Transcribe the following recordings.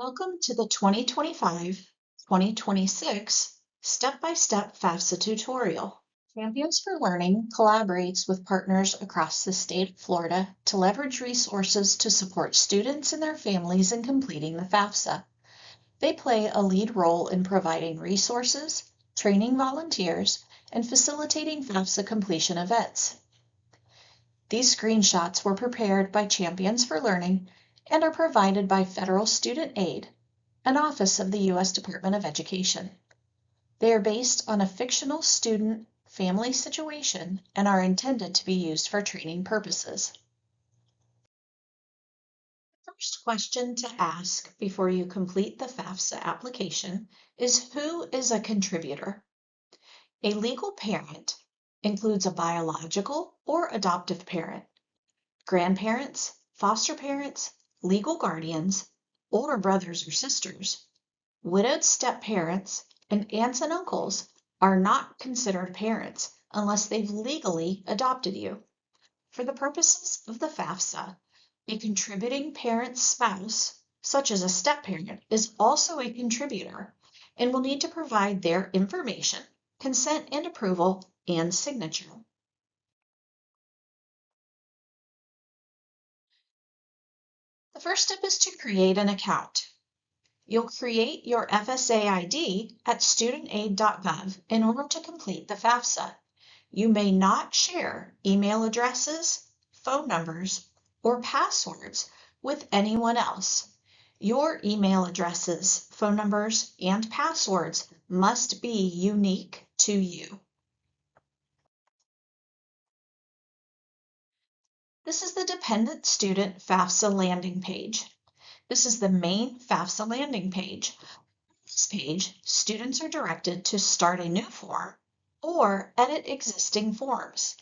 Welcome to the 2025-2026 Step-by-Step FAFSA tutorial. Champions for Learning collaborates with partners across the state of Florida to leverage resources to support students and their families in completing the FAFSA. They play a lead role in providing resources, training volunteers, and facilitating FAFSA completion events. These screenshots were prepared by Champions for Learning and are provided by Federal Student Aid, an office of the U.S. Department of Education. They are based on a fictional student family situation and are intended to be used for training purposes. The first question to ask before you complete the FAFSA application is, who is a contributor? A legal parent includes a biological or adoptive parent, grandparents, foster parents, legal guardians, older brothers or sisters, widowed step-parents, and aunts and uncles are not considered parents unless they've legally adopted you. For the purposes of the FAFSA, a contributing parent's spouse, such as a step-parent, is also a contributor and will need to provide their information, consent and approval, and signature. The first step is to create an account. You'll create your FSA ID at studentaid.gov in order to complete the FAFSA. You may not share email addresses, phone numbers, or passwords with anyone else. Your email addresses, phone numbers, and passwords must be unique to you. This is the Dependent Student FAFSA landing page. This is the main FAFSA landing page. On this page, students are directed to start a new form or edit existing forms.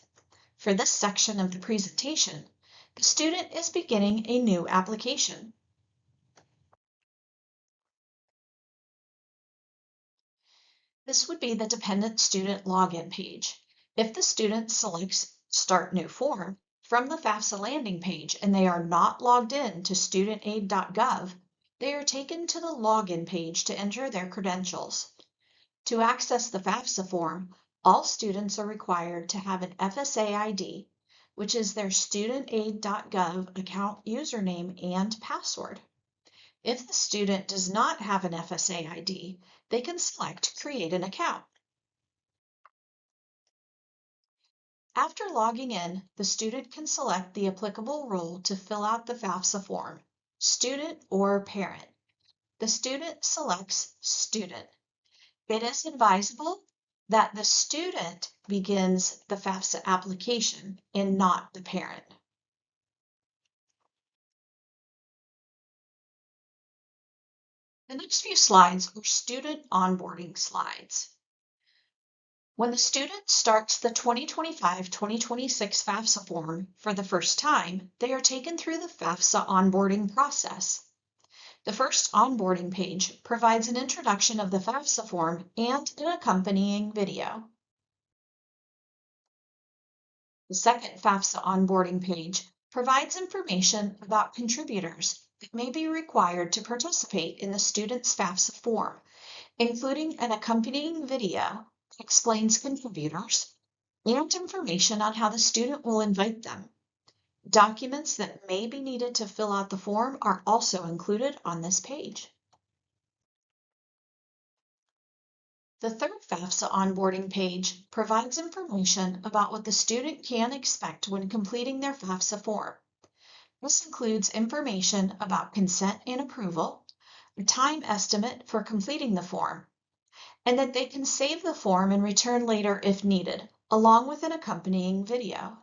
For this section of the presentation, the student is beginning a new application. This would be the Dependent Student login page. If the student selects Start New Form from the FAFSA landing page and they are not logged in to studentaid.gov, they are taken to the login page to enter their credentials. To access the FAFSA form, all students are required to have an FSA ID, which is their studentaid.gov account username and password. If the student does not have an FSA ID, they can select Create an Account. After logging in, the student can select the applicable role to fill out the FAFSA form, student or parent. The student selects Student. It is advisable that the student begins the FAFSA application and not the parent. The next few slides are student onboarding slides. When the student starts the 2025-2026 FAFSA form for the first time, they are taken through the FAFSA onboarding process. The first onboarding page provides an introduction of the FAFSA form and an accompanying video. The second FAFSA onboarding page provides information about contributors that may be required to participate in the student's FAFSA form, including an accompanying video that explains contributors and information on how the student will invite them. Documents that may be needed to fill out the form are also included on this page. The third FAFSA onboarding page provides information about what the student can expect when completing their FAFSA form. This includes information about consent and approval, a time estimate for completing the form, and that they can save the form and return later if needed, along with an accompanying video.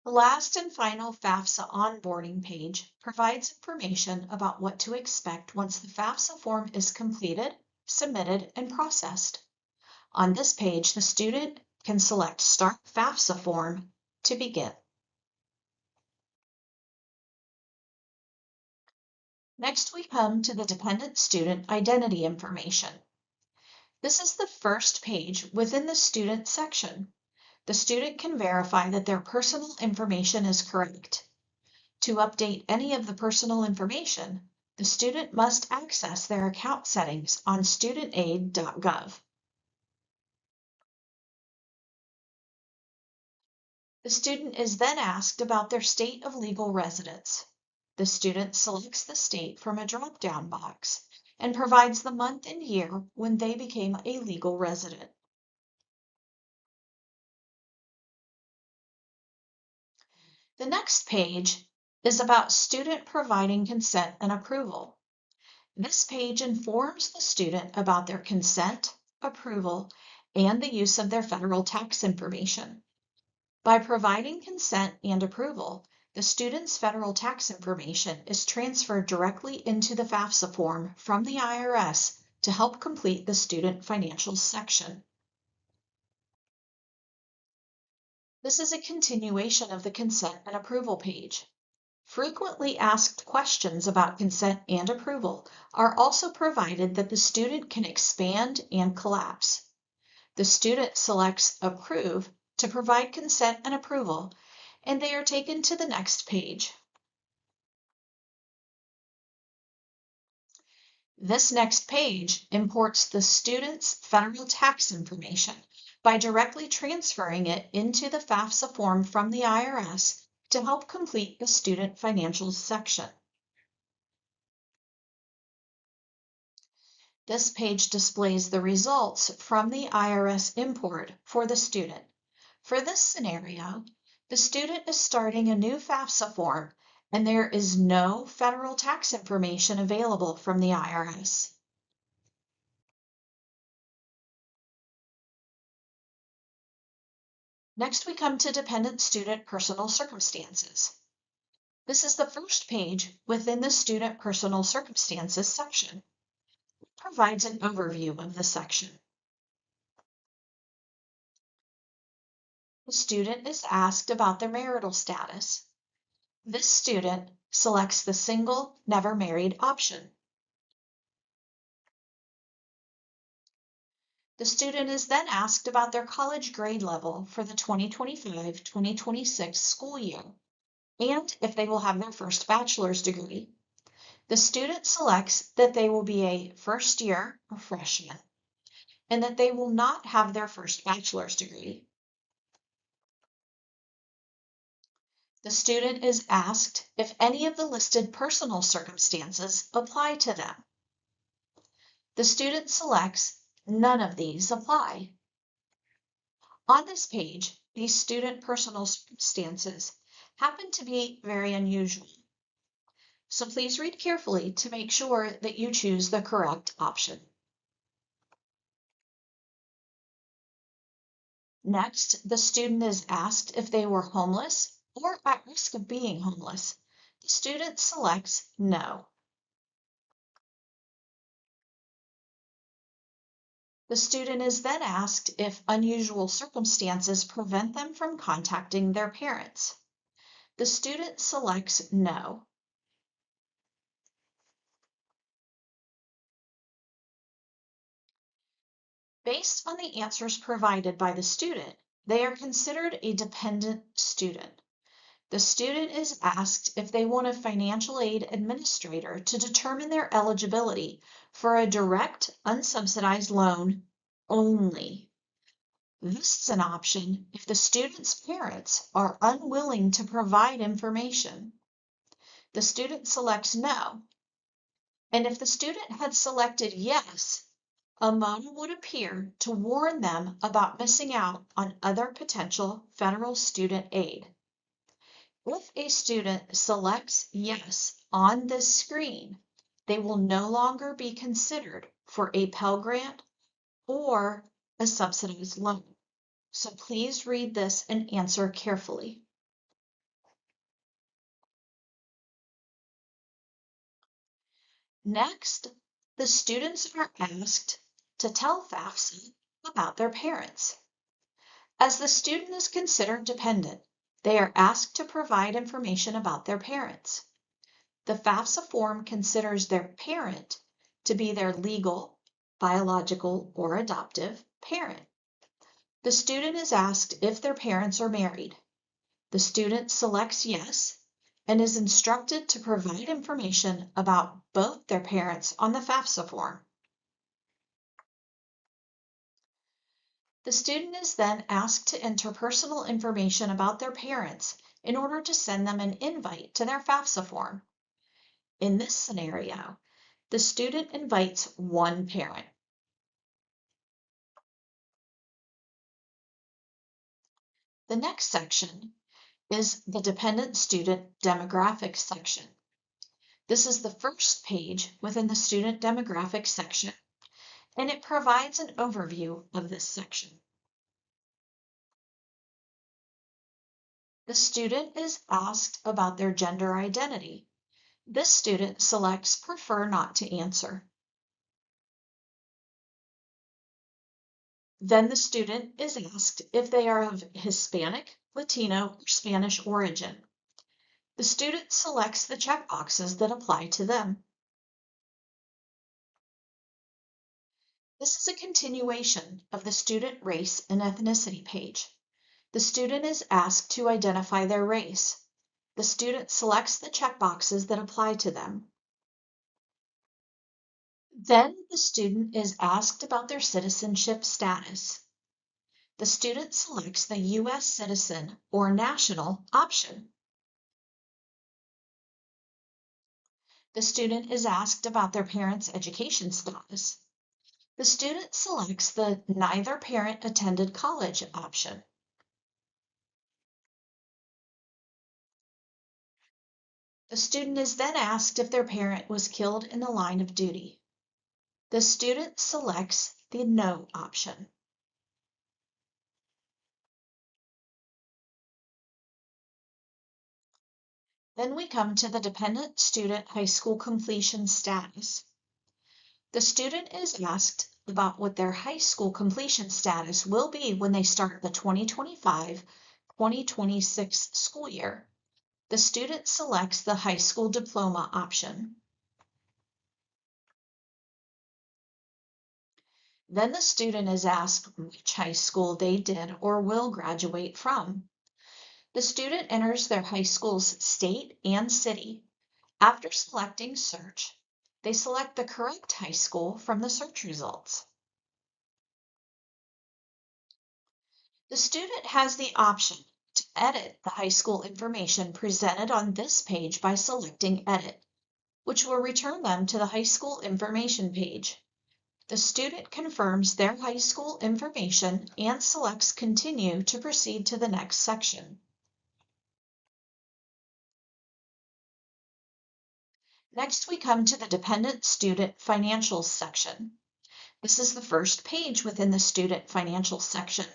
The last and final FAFSA onboarding page provides information about what to expect once the FAFSA form is completed, submitted, and processed. On this page, the student can select Start FAFSA Form to begin. Next, we come to the Dependent Student Identity Information. This is the first page within the Student section. The student can verify that their personal information is correct. To update any of the personal information, the student must access their account settings on studentaid.gov. The student is then asked about their state of legal residence. The student selects the state from a drop-down box and provides the month and year when they became a legal resident. The next page is about student providing consent and approval. This page informs the student about their consent, approval, and the use of their federal tax information. By providing consent and approval, the student's federal tax information is transferred directly into the FAFSA form from the IRS to help complete the student financials section. This is a continuation of the consent and approval page. Frequently asked questions about consent and approval are also provided that the student can expand and collapse. The student selects Approve to provide consent and approval, and they are taken to the next page. This next page imports the student's federal tax information by directly transferring it into the FAFSA form from the IRS to help complete the student financials section. This page displays the results from the IRS import for the student. For this scenario, the student is starting a new FAFSA form and there is no federal tax information available from the IRS. Next, we come to dependent student personal circumstances. This is the first page within the student personal circumstances section. It provides an overview of the section. The student is asked about their marital status. This student selects the single, never married option. The student is then asked about their college grade level for the 2025-2026 school year and if they will have their first bachelor's degree. The student selects that they will be a first year or freshman and that they will not have their first bachelor's degree. The student is asked if any of the listed personal circumstances apply to them. The student selects none of these apply. On this page, these student personal circumstances happen to be very unusual. So please read carefully to make sure that you choose the correct option. Next, the student is asked if they were homeless or at risk of being homeless. The student selects no. The student is then asked if unusual circumstances prevent them from contacting their parents. The student selects no. Based on the answers provided by the student, they are considered a dependent student. The student is asked if they want a financial aid administrator to determine their eligibility for a direct, unsubsidized loan only. This is an option if the student's parents are unwilling to provide information. The student selects no, and if the student had selected yes, a memo would appear to warn them about missing out on other potential federal student aid. If a student selects yes on this screen, they will no longer be considered for a Pell Grant or a subsidized loan. So please read this and answer carefully. Next, the students are asked to tell FAFSA about their parents. As the student is considered dependent, they are asked to provide information about their parents. The FAFSA form considers their parent to be their legal, biological, or adoptive parent. The student is asked if their parents are married. The student selects yes, and is instructed to provide information about both their parents on the FAFSA form. The student is then asked to enter personal information about their parents in order to send them an invite to their FAFSA form. In this scenario, the student invites one parent. The next section is the dependent student demographics section. This is the first page within the student demographics section, and it provides an overview of this section. The student is asked about their gender identity. This student selects prefer not to answer. Then the student is asked if they are of Hispanic, Latino, or Spanish origin. The student selects the checkboxes that apply to them. This is a continuation of the student race and ethnicity page. The student is asked to identify their race. The student selects the checkboxes that apply to them. Then the student is asked about their citizenship status. The student selects the U.S. citizen or national option. The student is asked about their parents' education status. The student selects the neither parent attended college option. The student is then asked if their parent was killed in the line of duty. The student selects the no option. Then we come to the dependent student high school completion status. The student is asked about what their high school completion status will be when they start the 2025-2026 school year. The student selects the high school diploma option. Then the student is asked which high school they did or will graduate from. The student enters their high school's state and city. After selecting search, they select the correct high school from the search results. The student has the option to edit the high school information presented on this page by selecting Edit, which will return them to the high school information page. The student confirms their high school information and selects Continue to proceed to the next section. Next, we come to the Dependent Student Financials section. This is the first page within the Student Financials section.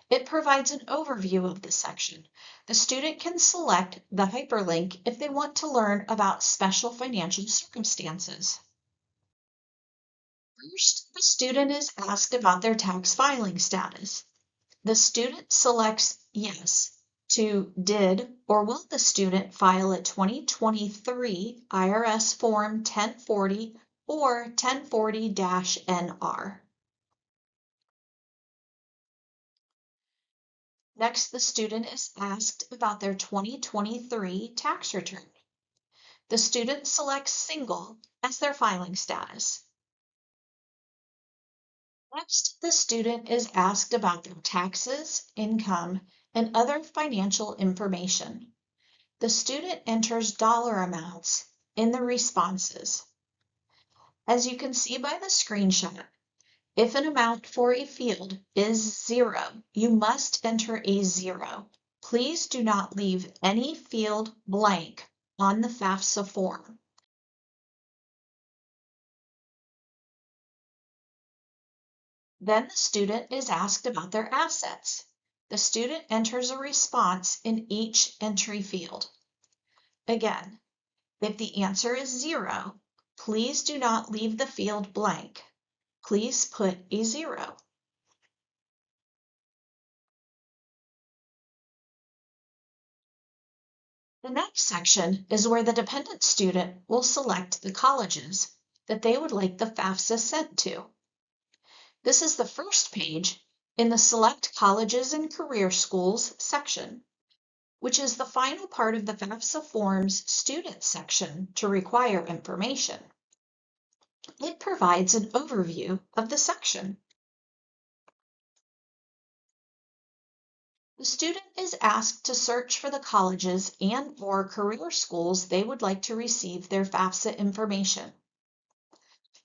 It provides an overview of the section. The student can select the hyperlink if they want to learn about special financial circumstances. First, the student is asked about their tax filing status. The student selects Yes to did or will the student file a 2023 IRS Form 1040 or 1040-NR. Next, the student is asked about their 2023 tax return. The student selects Single as their filing status. Next, the student is asked about their taxes, income, and other financial information. The student enters dollar amounts in the responses. As you can see by the screenshot, if an amount for a field is 0, you must enter a 0. Please do not leave any field blank on the FAFSA form. Then the student is asked about their assets. The student enters a response in each entry field. Again, if the answer is 0, please do not leave the field blank. Please put a 0. The next section is where the dependent student will select the colleges that they would like the FAFSA sent to. This is the first page in the Select Colleges and Career Schools section. which is the final part of the FAFSA form's student section to require information. It provides an overview of the section. The student is asked to search for the colleges and/or career schools they would like to receive their FAFSA information.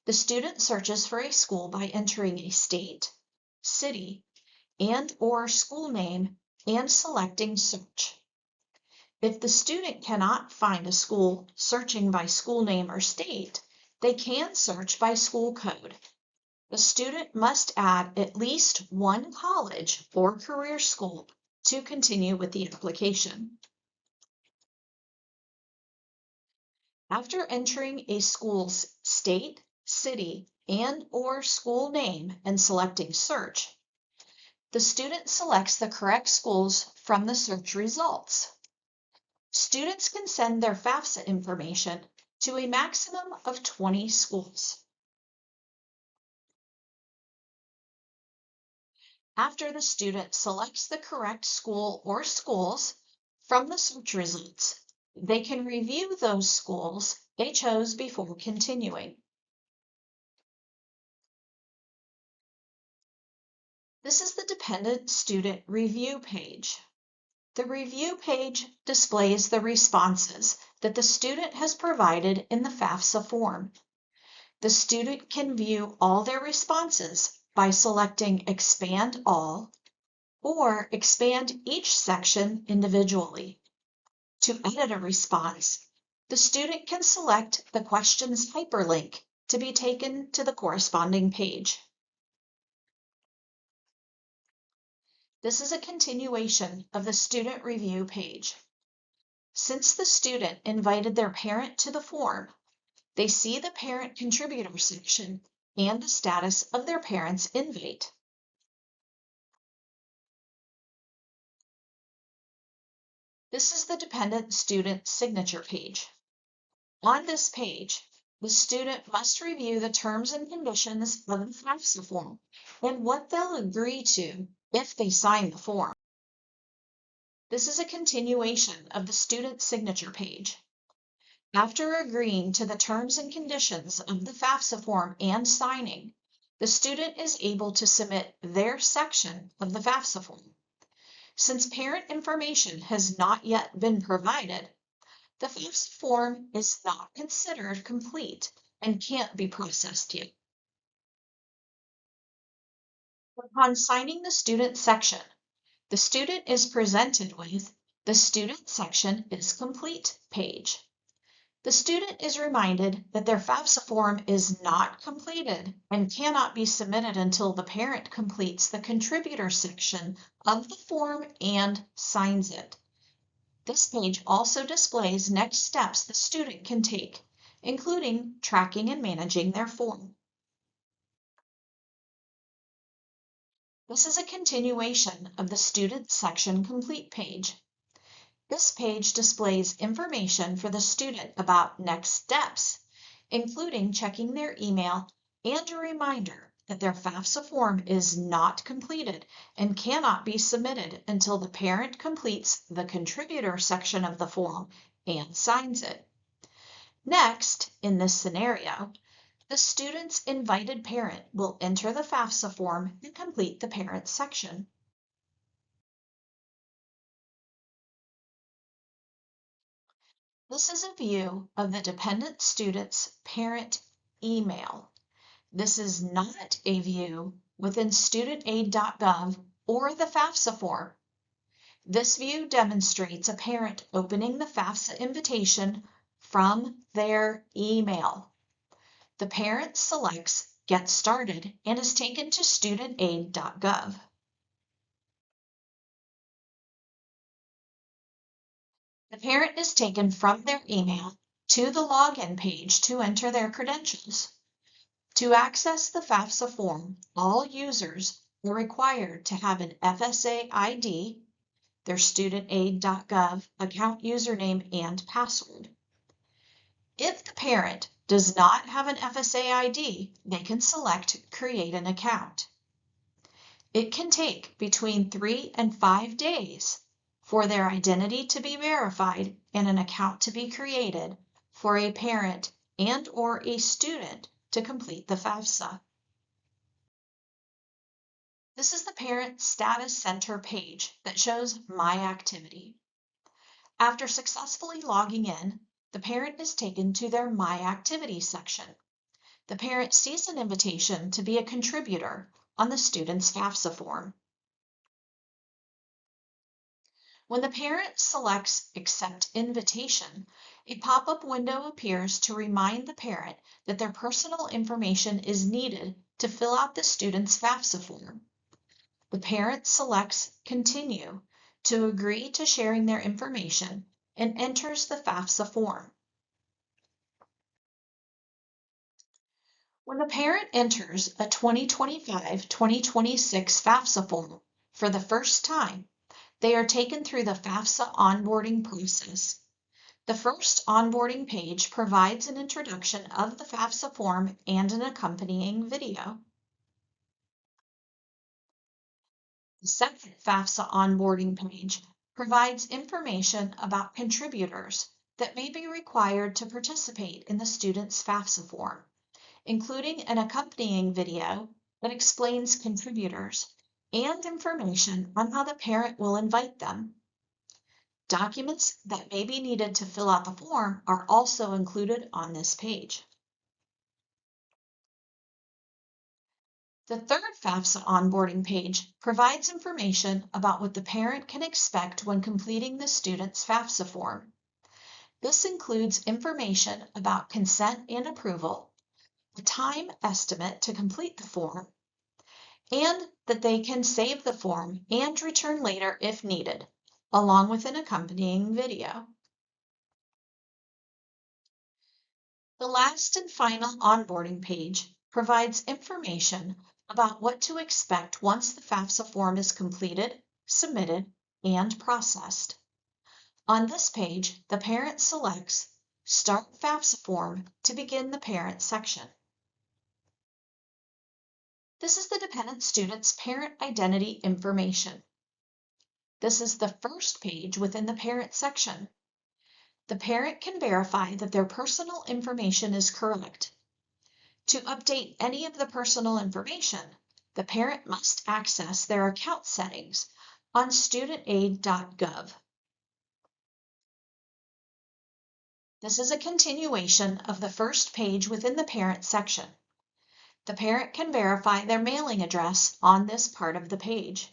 The student searches for a school by entering a state, city, and/or school name and selecting search. If the student cannot find a school searching by school name or state, they can search by school code. The student must add at least one college or career school to continue with the application. After entering a school's state, city, and/or school name and selecting search, the student selects the correct schools from the search results. Students can send their FAFSA information to a maximum of 20 schools. After the student selects the correct school or schools from the search results, they can review those schools they chose before continuing. This is the dependent student review page. The review page displays the responses that the student has provided in the FAFSA form. The student can view all their responses by selecting Expand All or expand each section individually. To edit a response, the student can select the question's hyperlink to be taken to the corresponding page. This is a continuation of the student review page. Since the student invited their parent to the form, they see the parent contributor section and the status of their parent's invite. This is the dependent student signature page. On this page, the student must review the terms and conditions of the FAFSA form and what they'll agree to if they sign the form. This is a continuation of the student signature page. After agreeing to the terms and conditions of the FAFSA form and signing, the student is able to submit their section of the FAFSA form. Since parent information has not yet been provided, the FAFSA form is not considered complete and can't be processed yet. Upon signing the student section, the student is presented with the Student Section is Complete page. The student is reminded that their FAFSA form is not completed and cannot be submitted until the parent completes the contributor section of the form and signs it. This page also displays next steps the student can take, including tracking and managing their form. This is a continuation of the Student Section Complete page. This page displays information for the student about next steps, including checking their email and a reminder that their FAFSA form is not completed and cannot be submitted until the parent completes the contributor section of the form and signs it. Next, in this scenario, the student's invited parent will enter the FAFSA form and complete the parent section. This is a view of the dependent student's parent email. This is not a view within studentaid.gov or the FAFSA form. This view demonstrates a parent opening the FAFSA invitation from their email. The parent selects Get Started and is taken to studentaid.gov. The parent is taken from their email to the login page to enter their credentials. To access the FAFSA form, all users are required to have an FSA ID, their studentaid.gov account username and password. If the parent does not have an FSA ID, they can select Create an Account. It can take between 3 and 5 days for their identity to be verified and an account to be created for a parent and/or a student to complete the FAFSA. This is the Parent Status Center page that shows My Activity. After successfully logging in, the parent is taken to their My Activity section. The parent sees an invitation to be a contributor on the student's FAFSA form. When the parent selects Accept Invitation, a pop-up window appears to remind the parent that their personal information is needed to fill out the student's FAFSA form. The parent selects Continue to agree to sharing their information and enters the FAFSA form. When the parent enters a 2025-2026 FAFSA form for the first time, they are taken through the FAFSA onboarding process. The first onboarding page provides an introduction of the FAFSA form and an accompanying video. The second FAFSA onboarding page provides information about contributors that may be required to participate in the student's FAFSA form, including an accompanying video that explains contributors and information on how the parent will invite them. Documents that may be needed to fill out the form are also included on this page. The third FAFSA onboarding page provides information about what the parent can expect when completing the student's FAFSA form. This includes information about consent and approval, the time estimate to complete the form, and that they can save the form and return later if needed, along with an accompanying video. The last and final onboarding page provides information about what to expect once the FAFSA form is completed, submitted, and processed. On this page, the parent selects Start FAFSA Form to begin the parent section. This is the dependent student's parent identity information. This is the first page within the parent section. The parent can verify that their personal information is correct. To update any of the personal information, the parent must access their account settings on studentaid.gov. This is a continuation of the first page within the parent section. The parent can verify their mailing address on this part of the page.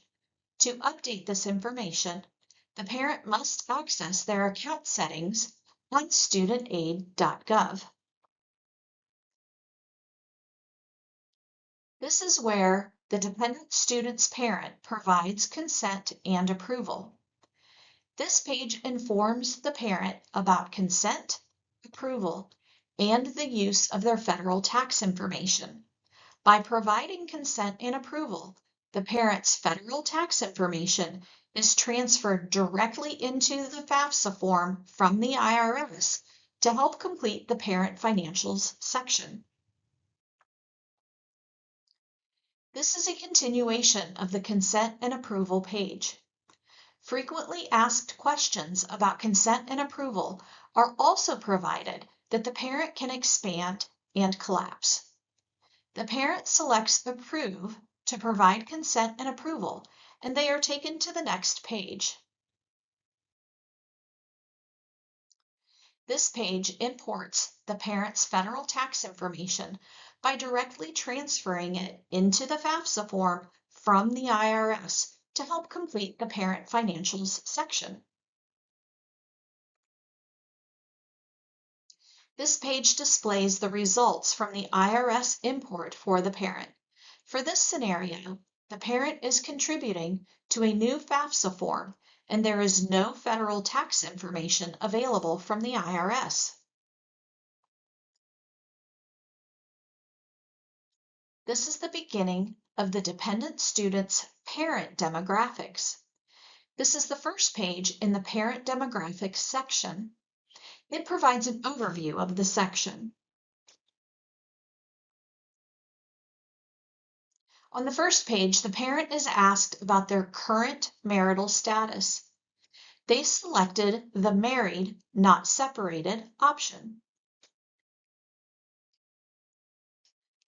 To update this information, the parent must access their account settings on studentaid.gov. This is where the dependent student's parent provides consent and approval. This page informs the parent about consent, approval, and the use of their federal tax information. By providing consent and approval, the parent's federal tax information is transferred directly into the FAFSA form from the IRS to help complete the parent financials section. This is a continuation of the consent and approval page. Frequently asked questions about consent and approval are also provided that the parent can expand and collapse. The parent selects Approve to provide consent and approval, and they are taken to the next page. This page imports the parent's federal tax information by directly transferring it into the FAFSA form from the IRS to help complete the parent financials section. This page displays the results from the IRS import for the parent. For this scenario, the parent is contributing to a new FAFSA form, and there is no federal tax information available from the IRS. This is the beginning of the dependent student's parent demographics. This is the first page in the parent demographics section. It provides an overview of the section. On the first page, the parent is asked about their current marital status. they selected the married, not separated option.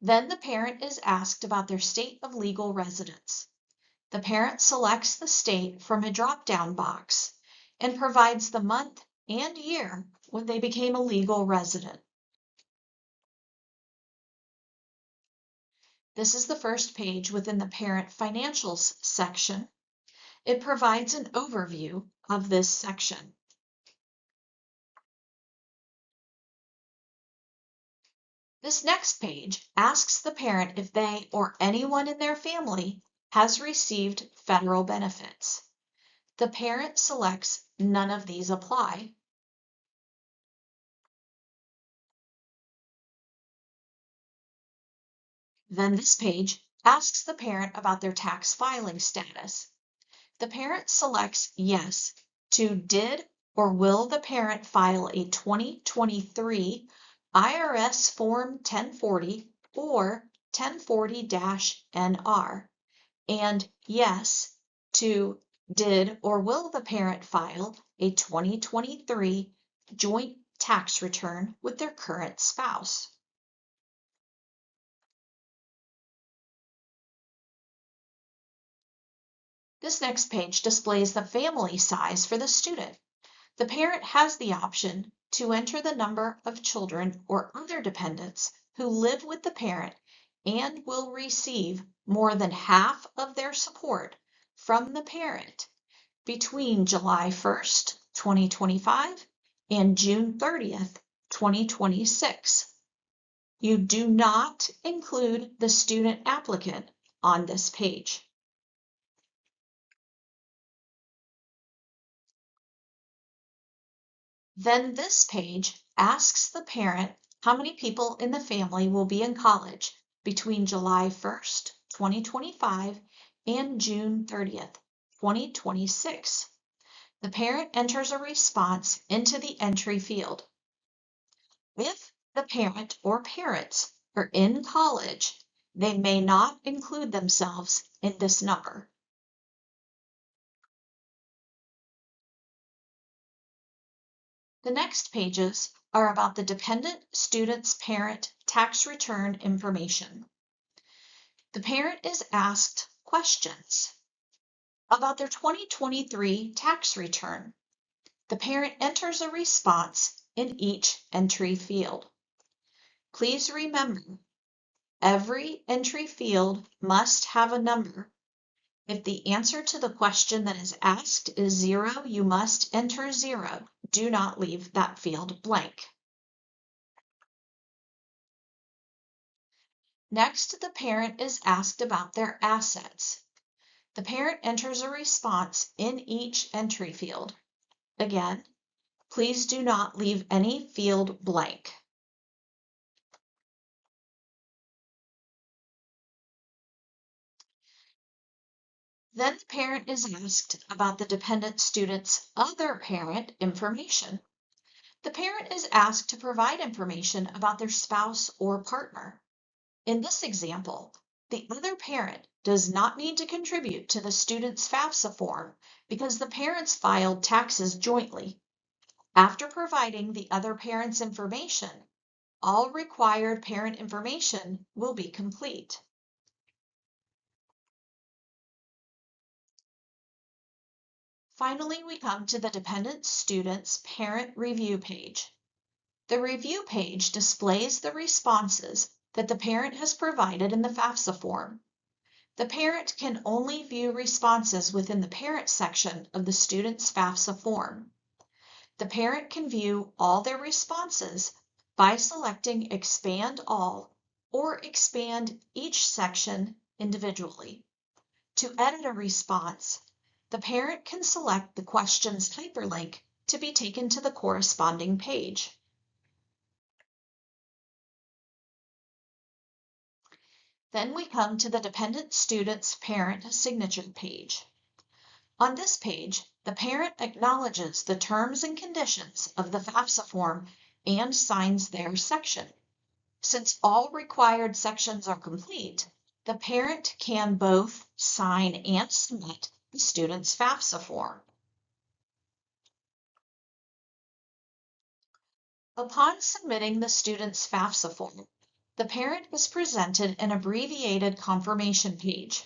Then the parent is asked about their state of legal residence. The parent selects the state from a drop-down box and provides the month and year when they became a legal resident. This is the first page within the Parent Financials section. It provides an overview of this section. This next page asks the parent if they or anyone in their family has received federal benefits. The parent selects none of these apply. Then this page asks the parent about their tax filing status. The parent selects yes to did or will the parent file a 2023 IRS Form 1040 or 1040-NR, and yes to did or will the parent file a 2023 joint tax return with their current spouse. This next page displays the family size for the student. The parent has the option to enter the number of children or other dependents who live with the parent and will receive more than half of their support from the parent between July 1st, 2025 and June 30th, 2026. You do not include the student applicant on this page. Then this page asks the parent how many people in the family will be in college between July 1st, 2025 and June 30th, 2026. The parent enters a response into the entry field. If the parent or parents are in college, they may not include themselves in this number. The next pages are about the dependent student's parent tax return information. The parent is asked questions about their 2023 tax return. The parent enters a response in each entry field. Please remember, every entry field must have a number. If the answer to the question that is asked is 0, you must enter 0. Do not leave that field blank. Next, the parent is asked about their assets. The parent enters a response in each entry field. Again, please do not leave any field blank. Then the parent is asked about the dependent student's other parent information. The parent is asked to provide information about their spouse or partner. In this example, the other parent does not need to contribute to the student's FAFSA form because the parents filed taxes jointly. After providing the other parent's information, all required parent information will be complete. Finally, we come to the dependent student's parent review page. The review page displays the responses that the parent has provided in the FAFSA form. The parent can only view responses within the parent section of the student's FAFSA form. The parent can view all their responses by selecting Expand All or expand each section individually. To edit a response, the parent can select the question's hyperlink to be taken to the corresponding page. Then we come to the dependent student's parent signature page. On this page, the parent acknowledges the terms and conditions of the FAFSA form and signs their section. Since all required sections are complete, the parent can both sign and submit the student's FAFSA form. Upon submitting the student's FAFSA form, the parent is presented an abbreviated confirmation page.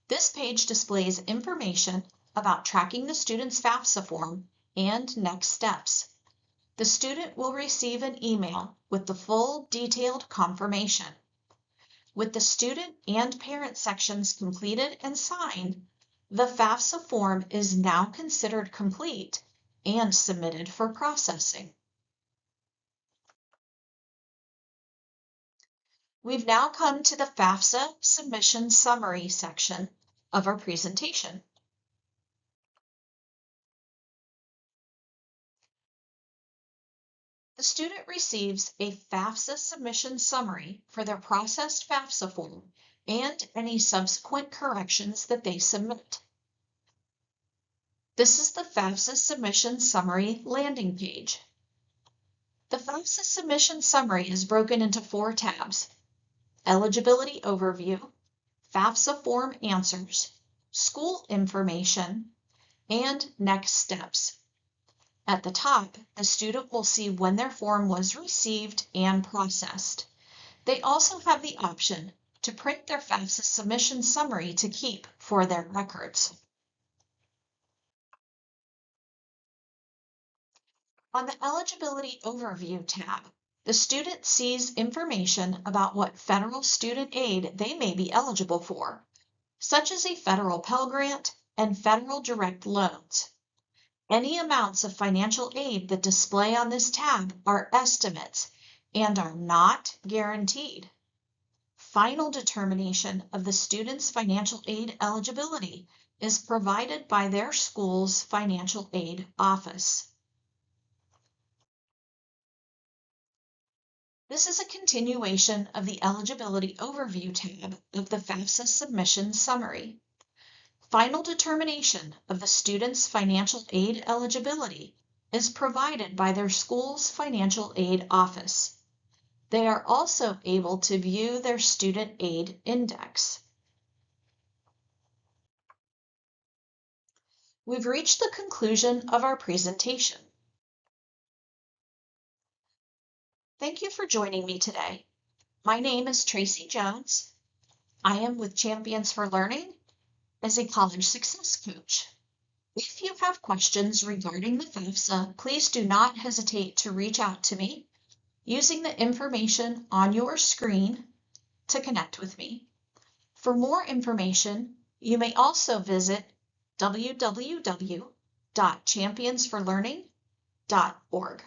This page displays information about tracking the student's FAFSA form and next steps. The student will receive an email with the full detailed confirmation. With the student and parent sections completed and signed, the FAFSA form is now considered complete and submitted for processing. We've now come to the FAFSA submission summary section of our presentation. The student receives a FAFSA submission summary for their processed FAFSA form and any subsequent corrections that they submit. This is the FAFSA submission summary landing page. The FAFSA submission summary is broken into 4 tabs: Eligibility Overview, FAFSA Form Answers, School Information, and Next Steps. At the top, the student will see when their form was received and processed. They also have the option to print their FAFSA submission summary to keep for their records. On the Eligibility Overview tab, the student sees information about what federal student aid they may be eligible for, such as a federal Pell Grant and federal direct loans. Any amounts of financial aid that display on this tab are estimates and are not guaranteed. Final determination of the student's financial aid eligibility is provided by their school's financial aid office. This is a continuation of the Eligibility Overview tab of the FAFSA Submission Summary. Final determination of the student's financial aid eligibility is provided by their school's financial aid office. They are also able to view their student aid index. We've reached the conclusion of our presentation. Thank you for joining me today. My name is Tracy Jones. I am with Champions for Learning as a college success coach. If you have questions regarding the FAFSA, please do not hesitate to reach out to me using the information on your screen to connect with me. For more information, you may also visit www.championsforlearning.org.